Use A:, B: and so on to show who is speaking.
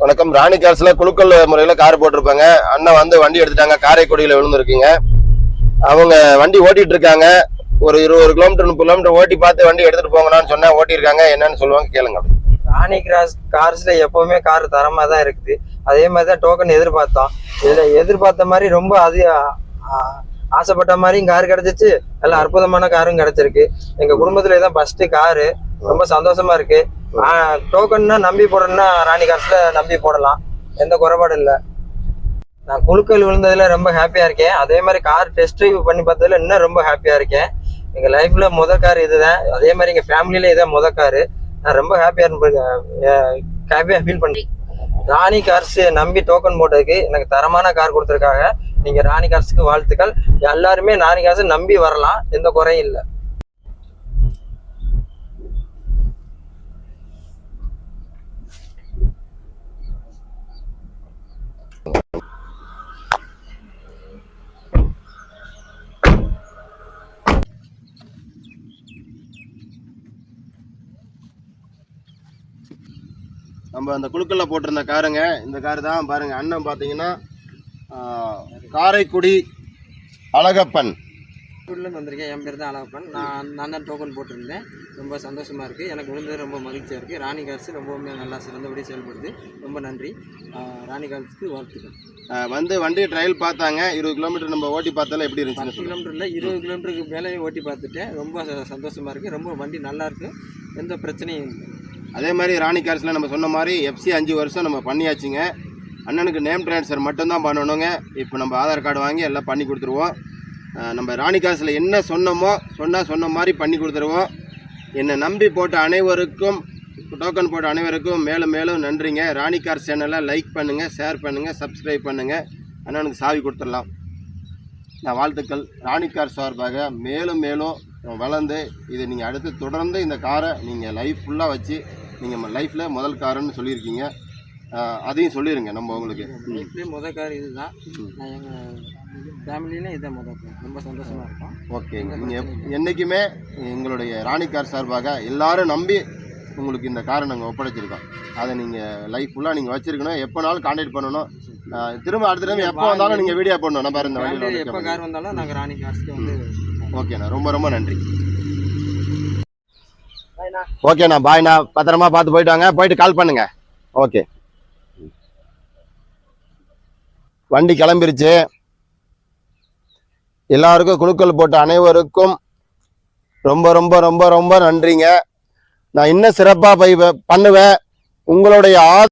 A: வணக்கம். ராணி கார்ஸ்ல குலுக்கல் முறையில கார் போட்டிருப்பாங்க. அண்ணன் வந்து வண்டி எடுத்துட்டாங்க. காரைக்குடியில விழுந்துருக்குங்க. அவங்க வண்டி ஓட்டிட்டு இருக்காங்க. ஒரு 20 கிலோமீட்டர் 30 கிலோமீட்டர் ஓட்டி பார்த்து வண்டி எடுத்துட்டு போங்கன்னு சொன்னா ஓட்டிருக்காங்க. என்னன்னு சொல்லுவாங்க கேளுங்க.
B: ராணி கார்ஸ்ல எப்பவுமே கார் தரமா தான் இருக்குது. அதே மாதிரிதான் டோக்கன் எதிர்பார்த்தோம். இதுல எதிர்பார்த்த மாதிரி ரொம்ப ஆசைப்பட்ட மாதிரியும் கார் கிடைச்சிச்சு. எல்லாம் அற்புதமான காரும் கிடைச்சிருக்கு. எங்க குடும்பத்துல இதான் ஃபர்ஸ்ட் காரு. ரொம்ப சந்தோஷமா இருக்கு. டோக்கன்னா நம்பி போடணும்னா ராணி கார்ஸ்ல நம்பி போடலாம். எந்த குறைபாடும் இல்லை. நான் குலுக்கல் விழுந்ததுல ரொம்ப ஹாப்பியா இருக்கேன். அதே மாதிரி கார் டெஸ்ட் ட்ரைவ் பண்ணி பார்த்ததுல இன்னும் ரொம்ப ஹாப்பியா இருக்கேன். எங்க லைஃப்ல முதல் கார் இதுதான். அதே மாதிரி எங்க ஃபேமிலியில இதான் முதல் காரு. நான் ரொம்ப ஹாப்பியா ஃபீல் பண்றேன். ராணி கார்ஸ் நம்பி டோக்கன் போட்டதுக்கு எனக்கு தரமான கார் கொடுத்துருக்காங்க. நீங்க ராணி கார்ஸ்க்கு வாழ்த்துக்கள். எல்லாருமே ராணி கார்ஸ் நம்பி வரலாம். எந்த குறையும் இல்லை.
A: நம்ம அந்த குலுக்கல்ல போட்டிருந்த காருங்க. இந்த காரு தான் பாருங்க. அண்ணன் பார்த்தீங்கன்னா காரைக்குடி அழகப்பன்
B: வந்திருக்கேன். என் பேர் தான் அழகப்பன். நான் தான் டோக்கன் போட்டிருந்தேன். ரொம்ப சந்தோஷமா இருக்கு. எனக்கு விழுந்தது ரொம்ப மகிழ்ச்சியா இருக்கு. ராணி கார்ஸ் ரொம்பவுமே நல்லா சிறந்தபடி செயல்படுது. ரொம்ப நன்றி. ராணி கார்ஸ்க்கு வாழ்த்துக்கள்.
A: வந்து வண்டியை ட்ரையல் பார்த்தாங்க. 20 கிலோமீட்டர் நம்ம ஓட்டி பார்த்தாலும் எப்படி இருந்துச்சு?
B: 10 கிலோமீட்டர்ல 20 கிலோமீட்டருக்கு மேலே ஓட்டி பார்த்துட்டேன். ரொம்ப சந்தோஷமா இருக்கு. ரொம்ப வண்டி நல்லா இருக்கு. எந்த பிரச்சனையும் இல்லை.
A: அதே மாதிரி ராணி கார்ஸில் நம்ம சொன்ன மாதிரி FC 5 வருஷம் நம்ம பண்ணியாச்சுங்க. அண்ணனுக்கு நேம் ட்ரான்ஸ்ஃபர் மட்டும்தான் பண்ணணுங்க. இப்போ நம்ம ஆதார் கார்டு வாங்கி எல்லாம் பண்ணி கொடுத்துருவோம். நம்ம ராணி கார்ஸில் என்ன சொன்னோமோ சொன்ன மாதிரி பண்ணி கொடுத்துருவோம். என்னை நம்பி போட்ட அனைவருக்கும், டோக்கன் போட்ட அனைவருக்கும் மேலும் மேலும் நன்றிங்க. ராணி கார்ஸ் சேனலை லைக் பண்ணுங்கள், ஷேர் பண்ணுங்கள், சப்ஸ்கிரைப் பண்ணுங்கள். அண்ணனுக்கு சாவி கொடுத்துடலாம். நான் வாழ்த்துக்கள். ராணி கார் சார்பாக மேலும் மேலும் வளர்ந்து இது நீங்கள் அடுத்து தொடர்ந்து இந்த காரை நீங்கள் லைஃப் ஃபுல்லாக வச்சு நீங்கள் லைஃப்பில் முதல் காருன்னு சொல்லியிருக்கீங்க. அதையும் சொல்லிடுங்க. நம்ம உங்களுக்கு
B: லைஃப்லேயே முதல் கார் இதுதான். நான் எங்கள் ஃபேமிலியிலே இதான் முதல் கார். ரொம்ப சந்தோஷமாக இருக்கும்.
A: ஓகே. நீங்கள் என்றைக்குமே எங்களுடைய ராணி கார் சார்பாக எல்லாரும் நம்பி உங்களுக்கு இந்த காரை நாங்கள் ஒப்படைச்சிருக்கோம். அதை நீங்கள் லைஃப் ஃபுல்லாக நீங்கள் வச்சுருக்கணும். எப்போனாலும் கான்டாக்ட் பண்ணணும். திரும்ப அடுத்த டைம் எப்போ வந்தாலும் நீங்கள் வீடியோ பண்ணணும். நம்ம இந்த வண்டியில்
B: எப்போ கார் வந்தாலும் நாங்கள் ராணி கார்ஸ்க்கு வந்து.
A: ஓகேண்ணா, ரொம்ப ரொம்ப நன்றி. ஓகேண்ணா, பாய்ண்ணா. பத்திரமா பார்த்து போயிட்டு வாங்க. போயிட்டு கால் பண்ணுங்க. ஓகே. வண்டி கிளம்பிருச்சு. எல்லாருக்கும் குலுக்கல் போட்ட அனைவருக்கும் ரொம்ப ரொம்ப ரொம்ப ரொம்ப நன்றிங்க. நான் இன்னும் சிறப்பாக பண்ணுவேன். உங்களுடைய